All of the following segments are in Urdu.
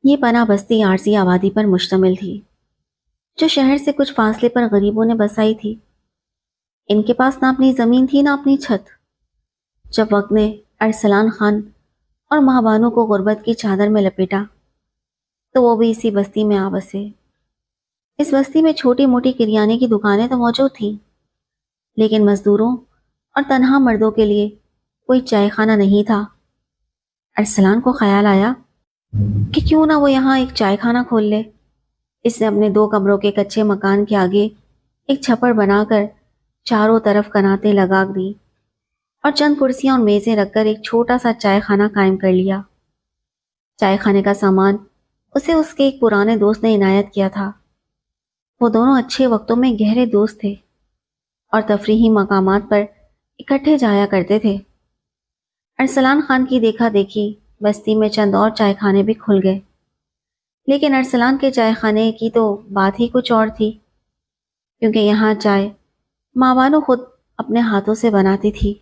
یہ پناہ بستی عارضی آبادی پر مشتمل تھی جو شہر سے کچھ فاصلے پر غریبوں نے بسائی تھی۔ ان کے پاس نہ اپنی زمین تھی نہ اپنی چھت۔ جب وقت نے ارسلان خان اور ماں بانو کو غربت کی چادر میں لپیٹا تو وہ بھی اسی بستی میں آ بسے۔ اس بستی میں چھوٹی موٹی کریانے کی دکانیں تو موجود تھیں، لیکن مزدوروں اور تنہا مردوں کے لیے کوئی چائے خانہ نہیں تھا۔ ارسلان کو خیال آیا کہ کیوں نہ وہ یہاں ایک چائے خانہ کھول لے۔ اس نے اپنے 2 کمروں کے کچے مکان کے آگے ایک چھپڑ بنا کر چاروں طرف کناتیں لگا دی اور چند کرسیاں اور میزیں رکھ کر ایک چھوٹا سا چائے خانہ قائم کر لیا۔ چائے خانے کا سامان اسے اس کے ایک پرانے دوست نے عنایت کیا تھا۔ وہ دونوں اچھے وقتوں میں گہرے دوست تھے اور تفریحی مقامات پر اکٹھے جایا کرتے تھے۔ ارسلان خان کی دیکھا دیکھی بستی میں چند اور چائے خانے بھی کھل گئے، لیکن ارسلان کے چائے خانے کی تو بات ہی کچھ اور تھی، کیونکہ یہاں چائے ماں بانو خود اپنے ہاتھوں سے بناتی تھی۔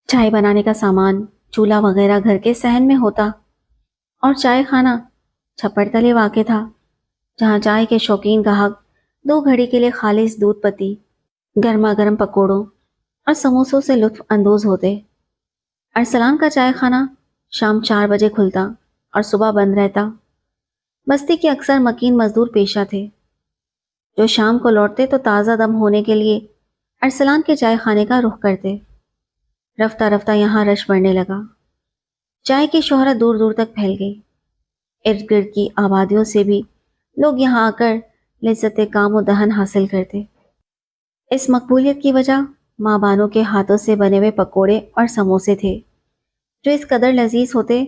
چائے بنانے کا سامان، چولہا وغیرہ گھر کے صحن میں ہوتا اور چائے خانہ چھپڑ تلے واقع تھا، جہاں چائے کے شوقین گاہک 2 گھڑی کے لیے خالص دودھ پتی، گرما گرم پکوڑوں اور سموسوں سے لطف اندوز ہوتے۔ ارسلان کا چائے خانہ شام 4 بجے کھلتا اور صبح بند رہتا۔ بستی کے اکثر مکین مزدور پیشہ تھے جو شام کو لوٹتے تو تازہ دم ہونے کے لیے ارسلان کے چائے خانے کا رخ کرتے۔ رفتہ رفتہ یہاں رش بڑھنے لگا۔ چائے کی شہرت دور دور تک پھیل گئی۔ ارد گرد کی آبادیوں سے بھی لوگ یہاں آ کر لذت کام و دہن حاصل کرتے۔ اس مقبولیت کی وجہ ماں بانو کے ہاتھوں سے بنے ہوئے پکوڑے اور سموسے تھے، جو اس قدر لذیذ ہوتے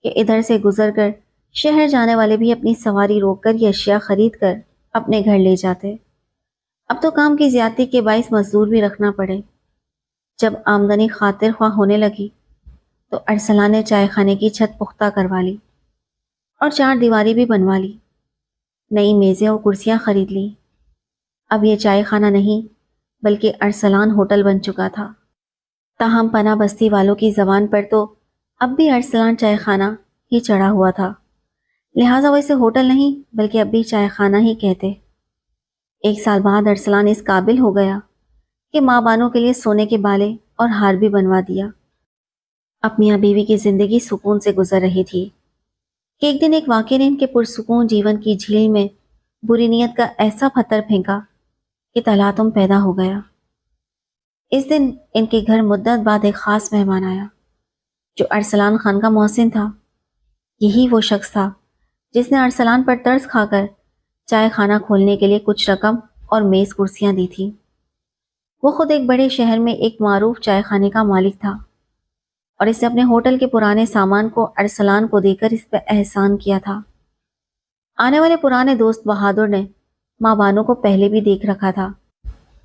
کہ ادھر سے گزر کر شہر جانے والے بھی اپنی سواری روک کر یہ اشیاء خرید کر اپنے گھر لے جاتے۔ اب تو کام کی زیادتی کے باعث مزدور بھی رکھنا پڑے۔ جب آمدنی خاطر خواہ ہونے لگی تو ارسلان نے چائے خانے کی چھت پختہ کروا لی اور 4 دیواری بھی بنوا لی۔ نئی میزیں اور کرسیاں خرید لی۔ اب یہ چائے خانہ نہیں بلکہ ارسلان ہوٹل بن چکا تھا۔ تاہم پناہ بستی والوں کی زبان پر تو اب بھی ارسلان چائے خانہ ہی چڑھا ہوا تھا، لہٰذا وہ اسے ہوٹل نہیں بلکہ اب بھی چائے خانہ ہی کہتے۔ 1 سال بعد ارسلان اس قابل ہو گیا کہ ماں بانوں کے لیے سونے کے بالے اور ہار بھی بنوا دیا۔ اب میاں بیوی کی زندگی سکون سے گزر رہی تھی کہ ایک دن ایک واقعے نے ان کے پرسکون جیون کی جھیل میں بری نیت کا ایسا پتھر پھینکا کہ تلاطم پیدا ہو گیا۔ اس دن ان کے گھر مدت بعد ایک خاص مہمان آیا جو ارسلان خان کا محسن تھا۔ یہی وہ شخص تھا جس نے ارسلان پر ترس کھا کر چائے خانہ کھولنے کے لیے کچھ رقم اور میز کرسیاں دی تھی۔ وہ خود ایک بڑے شہر میں ایک معروف چائے خانے کا مالک تھا اور اس نے اپنے ہوٹل کے پرانے سامان کو ارسلان کو دے کر اس پہ احسان کیا تھا۔ آنے والے پرانے دوست بہادر نے ماں بانو کو پہلے بھی دیکھ رکھا تھا۔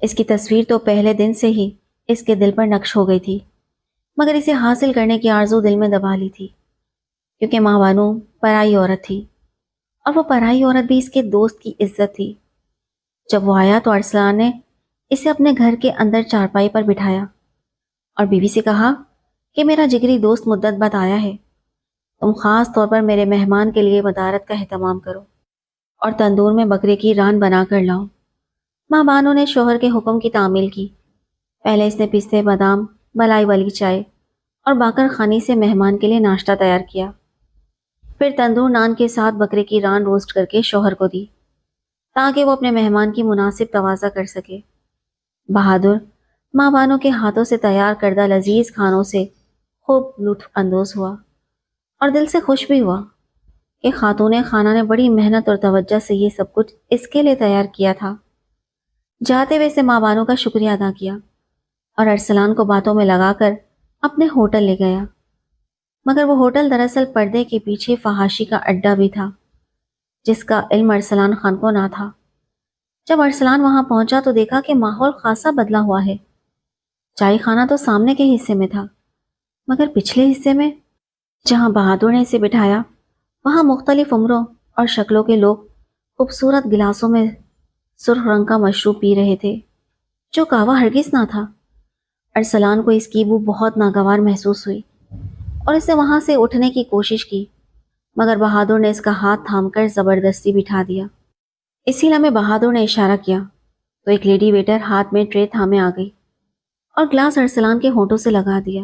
اس کی تصویر تو پہلے دن سے ہی اس کے دل پر نقش ہو گئی تھی، مگر اسے حاصل کرنے کی آرزو دل میں دبا لی تھی، کیونکہ ماں بانو پرائی عورت تھی اور وہ پرائی عورت بھی اس کے دوست کی عزت تھی۔ جب وہ آیا تو ارسلان نے اسے اپنے گھر کے اندر چارپائی پر بٹھایا اور بیوی سے کہا کہ میرا جگری دوست مدت بعد آیا ہے، تم خاص طور پر میرے مہمان کے لیے مدارت کا اہتمام کرو اور تندور میں بکرے کی ران بنا کر لاؤ۔ ماں بانو نے شوہر کے حکم کی تعمیل کی۔ پہلے اس نے پستے بادام، ملائی والی چائے اور باقر خانی سے مہمان کے لیے ناشتہ تیار کیا، پھر تندور نان کے ساتھ بکرے کی ران روسٹ کر کے شوہر کو دی تاکہ وہ اپنے مہمان کی مناسب توازہ کر سکے۔ بہادر ماں بانو کے ہاتھوں سے تیار کردہ لذیذ کھانوں سے خوب لطف اندوز ہوا اور دل سے خوش بھی ہوا کہ خاتون خانہ نے بڑی محنت اور توجہ سے یہ سب کچھ اس کے لیے تیار کیا تھا۔ جاتے ہوئے سے ماں بانو کا شکریہ ادا کیا اور ارسلان کو باتوں میں لگا کر اپنے ہوٹل لے گیا، مگر وہ ہوٹل دراصل پردے کے پیچھے فحاشی کا اڈا بھی تھا، جس کا علم ارسلان خان کو نہ تھا۔ جب ارسلان وہاں پہنچا تو دیکھا کہ ماحول خاصا بدلا ہوا ہے۔ چائے خانہ تو سامنے کے حصے میں تھا، مگر پچھلے حصے میں جہاں بہادر نے اسے بٹھایا وہاں مختلف عمروں اور شکلوں کے لوگ خوبصورت گلاسوں میں سرخ رنگ کا مشروب پی رہے تھے جو قہوہ ہرگز نہ تھا۔ ارسلان کو اس کی بو بہت ناگوار محسوس ہوئی اور اس نے وہاں سے اٹھنے کی کوشش کی، مگر بہادر نے اس کا ہاتھ تھام کر زبردستی بٹھا دیا۔ اسی لمحے بہادر نے اشارہ کیا تو ایک لیڈی ویٹر ہاتھ میں ٹرے تھامے آ گئی اور گلاس ارسلان کے ہونٹوں سے لگا دیا۔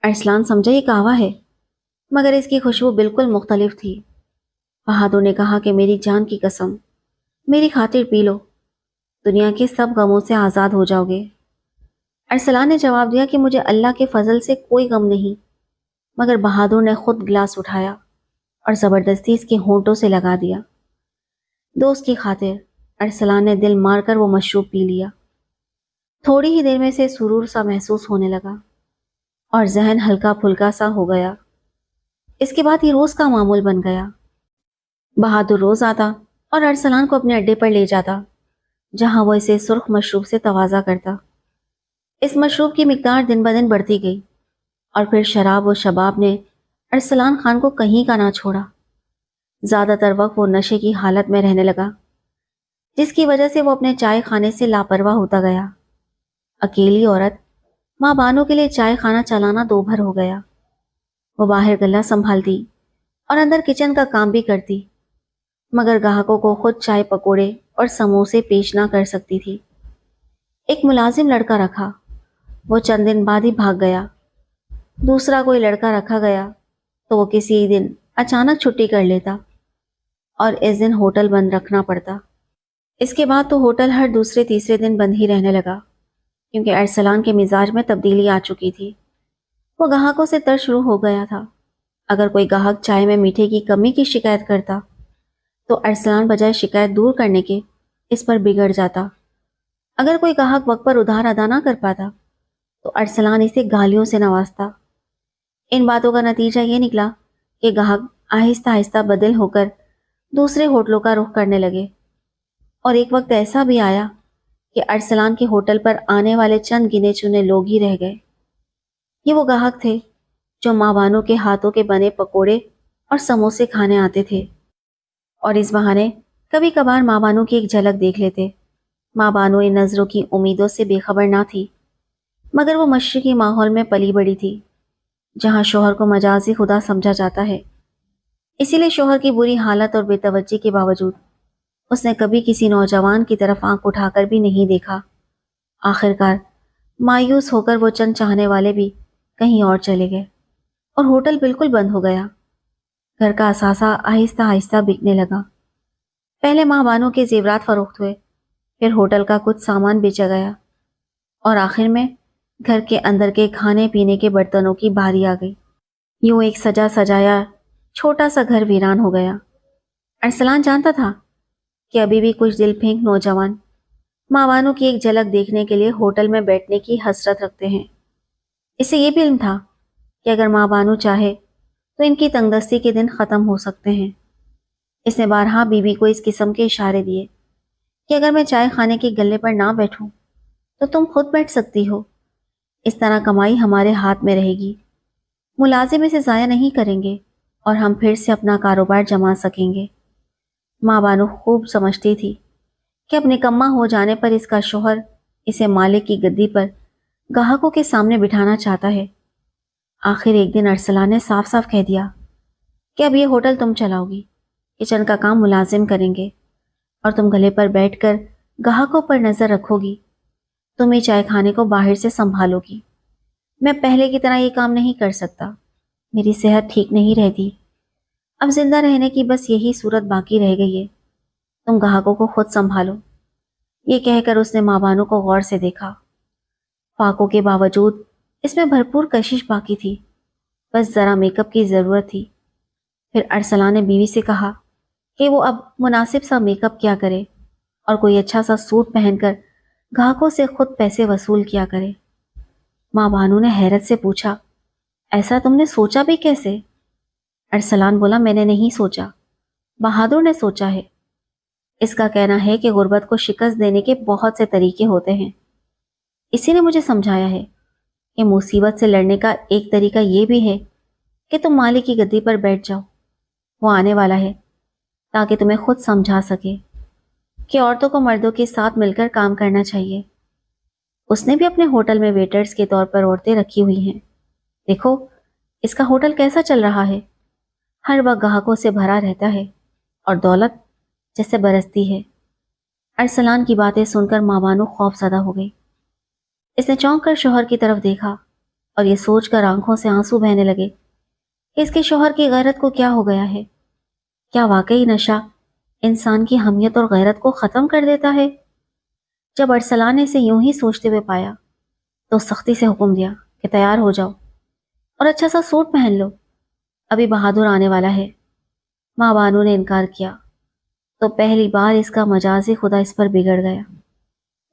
ارسلان سمجھا یہ کہوا ہے، مگر اس کی خوشبو بالکل مختلف تھی۔ بہادر نے کہا کہ میری جان کی قسم، میری خاطر پی لو، دنیا کے سب غموں سے آزاد ہو جاؤ گے۔ ارسلان نے جواب دیا کہ مجھے اللہ کے فضل سے کوئی غم نہیں، مگر بہادر نے خود گلاس اٹھایا اور زبردستی اس کے ہونٹوں سے لگا دیا۔ دوست کی خاطر ارسلان نے دل مار کر وہ مشروب پی لیا۔ تھوڑی ہی دیر میں سے سرور سا محسوس ہونے لگا اور ذہن ہلکا پھلکا سا ہو گیا۔ اس کے بعد یہ روز کا معمول بن گیا۔ بہادر روز آتا اور ارسلان کو اپنے اڈے پر لے جاتا، جہاں وہ اسے سرخ مشروب سے تواضع کرتا۔ اس مشروب کی مقدار دن بدن بڑھتی گئی اور پھر شراب و شباب نے ارسلان خان کو کہیں کا نہ چھوڑا۔ زیادہ تر وقت وہ نشے کی حالت میں رہنے لگا، جس کی وجہ سے وہ اپنے چائے خانے سے لاپرواہ ہوتا گیا۔ اکیلی عورت ماں بانوں کے لیے چائے خانہ چلانا دو بھر ہو گیا۔ وہ باہر گلہ سنبھالتی اور اندر کچن کا کام بھی کرتی، مگر گاہکوں کو خود چائے پکوڑے اور سموسے پیش نہ کر سکتی تھی۔ ایک ملازم لڑکا رکھا، وہ چند دن بعد ہی بھاگ گیا۔ دوسرا کوئی لڑکا رکھا گیا تو وہ کسی دن اچانک چھٹی کر لیتا اور اس دن ہوٹل بند رکھنا پڑتا۔ اس کے بعد تو ہوٹل ہر دوسرے تیسرے دن بند ہی رہنے لگا، کیونکہ ارسلان کے مزاج میں تبدیلی آ چکی تھی۔ وہ گاہکوں سے تر شروع ہو گیا تھا۔ اگر کوئی گاہک چائے میں میٹھے کی کمی کی شکایت کرتا تو ارسلان بجائے شکایت دور کرنے کے اس پر بگڑ جاتا۔ اگر کوئی گاہک وقت پر ادھار ادا نہ کر پاتا تو ارسلان اسے گالیوں سے نوازتا۔ ان باتوں کا نتیجہ یہ نکلا کہ گاہک آہستہ آہستہ بدل ہو کر دوسرے ہوٹلوں کا رخ کرنے لگے، اور ایک وقت ایسا بھی آیا کہ ارسلان کے ہوٹل پر آنے والے چند گنے چنے لوگ ہی رہ گئے۔ یہ وہ گاہک تھے جو ماں بانوں کے ہاتھوں کے بنے پکوڑے اور سموسے کھانے آتے تھے، اور اس بہانے کبھی کبھار ماں بانوں کی ایک جھلک دیکھ لیتے۔ ماں بانو ان نظروں کی امیدوں سے بے خبر نہ تھی، مگر وہ مشرقی ماحول میں پلی بڑی تھی، جہاں شوہر کو مجازی خدا سمجھا جاتا ہے۔ اسی لیے شوہر کی بری حالت اور بے توجہی کے باوجود اس نے کبھی کسی نوجوان کی طرف آنکھ اٹھا کر بھی نہیں دیکھا۔ آخرکار مایوس ہو کر وہ چند چاہنے والے بھی کہیں اور چلے گئے اور ہوٹل بالکل بند ہو گیا۔ گھر کا اثاثہ آہستہ آہستہ بکنے لگا۔ پہلے ماں بانوں کے زیورات فروخت ہوئے، پھر ہوٹل کا کچھ سامان بیچا گیا، اور آخر میں گھر کے اندر کے کھانے پینے کے برتنوں کی باری آ گئی۔ یوں ایک سجا سجایا چھوٹا سا گھر ویران ہو گیا۔ ارسلان جانتا تھا کہ ابھی بھی کچھ دل پھینک نوجوان ماں بانوں کی ایک جھلک دیکھنے کے لیے ہوٹل میں بیٹھنے کی حسرت رکھتے ہیں۔ اسے یہ بھی علم تھا کہ اگر ماں بانو چاہے تو ان کی تنگ دستی کے دن ختم ہو سکتے ہیں۔ اس نے بارہا بیوی کو اس قسم کے اشارے دیے کہ اگر میں چائے خانے کے گلے پر نہ بیٹھوں تو تم خود بیٹھ سکتی ہو، اس طرح کمائی ہمارے ہاتھ میں رہے گی، ملازم اسے ضائع نہیں کریں گے اور ہم پھر سے اپنا کاروبار جما سکیں گے۔ ماں بانو خوب سمجھتی تھی کہ اب نکمہ ہو جانے پر اس کا شوہر اسے مالک کی گدی پر گاہکوں کے سامنے بٹھانا چاہتا ہے۔ آخر ایک دن ارسلان نے صاف صاف کہہ دیا کہ اب یہ ہوٹل تم چلاؤ گی، کچن کا کام ملازم کریں گے، اور تم گلے پر بیٹھ کر گاہکوں پر نظر رکھو گی، تم ہی چائے کھانے کو باہر سے سنبھالو گی۔ میں پہلے کی طرح یہ کام نہیں کر سکتا، میری صحت ٹھیک نہیں رہتی، اب زندہ رہنے کی بس یہی صورت باقی رہ گئی ہے، تم گاہکوں کو خود سنبھالو۔ یہ کہہ کر اس نے ماں بانوں کو غور سے دیکھا۔ فاقوں کے باوجود اس میں بھرپور کشش باقی تھی، بس ذرا میک اپ کی ضرورت تھی۔ پھر ارسلان نے بیوی سے کہا کہ وہ اب مناسب سا میک اپ کیا کرے اور کوئی اچھا سا سوٹ پہن کر گاہکوں سے خود پیسے وصول کیا کرے۔ ماں بانو نے حیرت سے پوچھا، ایسا تم نے سوچا بھی کیسے؟ ارسلان بولا، میں نے نہیں سوچا، بہادر نے سوچا ہے۔ اس کا کہنا ہے کہ غربت کو شکست دینے کے بہت سے طریقے ہوتے ہیں، اسی نے مجھے سمجھایا ہے کہ مصیبت سے لڑنے کا ایک طریقہ یہ بھی ہے کہ تم مالک کی گدی پر بیٹھ جاؤ، وہ آنے والا ہے، تاکہ تمہیں خود سمجھا سکے کہ عورتوں کو مردوں کے ساتھ مل کر کام کرنا چاہیے۔ اس نے بھی اپنے ہوٹل میں ویٹرز کے طور پر عورتیں رکھی ہوئی ہیں، دیکھو اس کا ہوٹل کیسا چل رہا ہے، ہر وقت گاہکوں سے بھرا رہتا ہے اور دولت جیسے برستی ہے۔ ارسلان کی باتیں سن کر ماں بانو خوف زدہ ہو گئی۔ اس نے چونک کر شوہر کی طرف دیکھا اور یہ سوچ کر آنکھوں سے آنسو بہنے لگے کہ اس کے شوہر کی غیرت کو کیا ہو گیا ہے۔ کیا واقعی نشہ انسان کی حمیت اور غیرت کو ختم کر دیتا ہے؟ جب ارسلان نے اسے یوں ہی سوچتے ہوئے پایا تو سختی سے حکم دیا کہ تیار ہو جاؤ اور اچھا سا سوٹ پہن لو، ابھی بہادر آنے والا ہے۔ ماں بانو نے انکار کیا تو پہلی بار اس کا مجازی خدا اس پر بگڑ گیا۔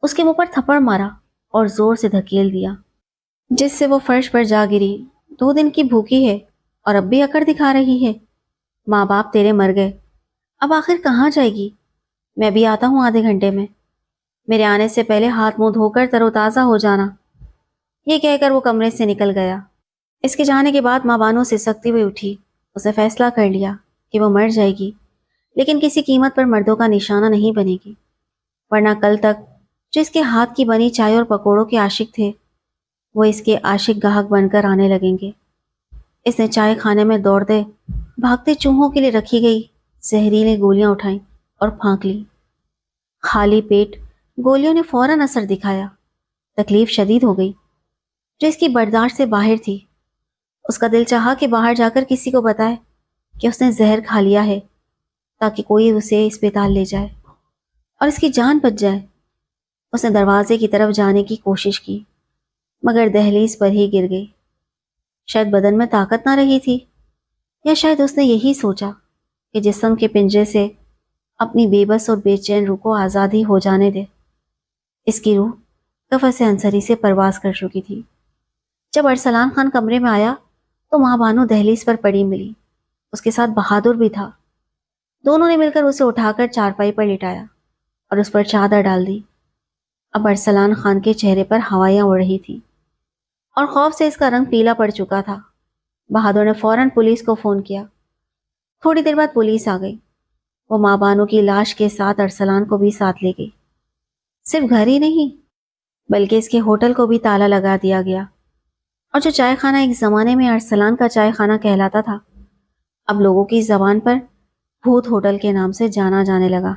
اس کے منہ پر تھپڑ مارا اور زور سے دھکیل دیا، جس سے وہ فرش پر جا گری۔ 2 دن کی بھوکی ہے اور اب بھی اکڑ دکھا رہی ہے۔ ماں باپ تیرے مر گئے، اب آخر کہاں جائے گی؟ میں بھی آتا ہوں آدھے گھنٹے میں، میرے آنے سے پہلے ہاتھ منہ دھو کر تر و تازہ ہو جانا۔ یہ کہہ کر وہ کمرے سے نکل گیا۔ اس کے جانے کے بعد ماں بانو سسکتی ہوئی اٹھی۔ اسے فیصلہ کر لیا کہ وہ مر جائے گی، لیکن کسی قیمت پر مردوں کا نشانہ نہیں بنے گی، ورنہ کل تک جو اس کے ہاتھ کی بنی چائے اور پکوڑوں کے عاشق تھے وہ اس کے عاشق گاہک بن کر آنے لگیں گے۔ اس نے چائے خانے میں دوڑتے بھاگتے چوہوں کے لیے رکھی گئی زہریلی گولیاں اٹھائیں اور پھانک لی۔ خالی پیٹ گولیوں نے فوراً اثر دکھایا۔ تکلیف شدید ہو گئی جو اس کی برداشت سے باہر تھی۔ اس کا دل چاہا کہ باہر جا کر کسی کو بتائے کہ اس نے زہر کھا لیا ہے تاکہ کوئی اسے اسپتال لے جائے اور اس کی جان بچ جائے۔ اس نے دروازے کی طرف جانے کی کوشش کی مگر دہلیز پر ہی گر گئی۔ شاید بدن میں طاقت نہ رہی تھی، یا شاید اس نے یہی سوچا کہ جسم کے پنجرے سے اپنی بے بس اور بے چین روح کو آزادی ہو جانے دے۔ اس کی روح قفس عنصری سے پرواز کر چکی تھی۔ جب ارسلان خان کمرے میں آیا تو ماں بانو دہلیز پر پڑی ملی۔ اس کے ساتھ بہادر بھی تھا۔ دونوں نے مل کر اسے اٹھا کر چارپائی پر لٹایا اور اس پر چادر ڈال دی۔ اب ارسلان خان کے چہرے پر ہوائیاں اڑ رہی تھی اور خوف سے اس کا رنگ پیلا پڑ چکا تھا۔ بہادر نے فوراً پولیس کو فون کیا۔ تھوڑی دیر بعد پولیس آ گئی۔ وہ ماں بانو کی لاش کے ساتھ ارسلان کو بھی ساتھ لے گئی۔ صرف گھر ہی نہیں بلکہ اس کے ہوٹل کو بھی تالا لگا دیا گیا، اور جو چائے خانہ ایک زمانے میں ارسلان کا چائے خانہ کہلاتا تھا اب لوگوں کی زبان پر بھوت ہوٹل کے نام سے جانا جانے لگا۔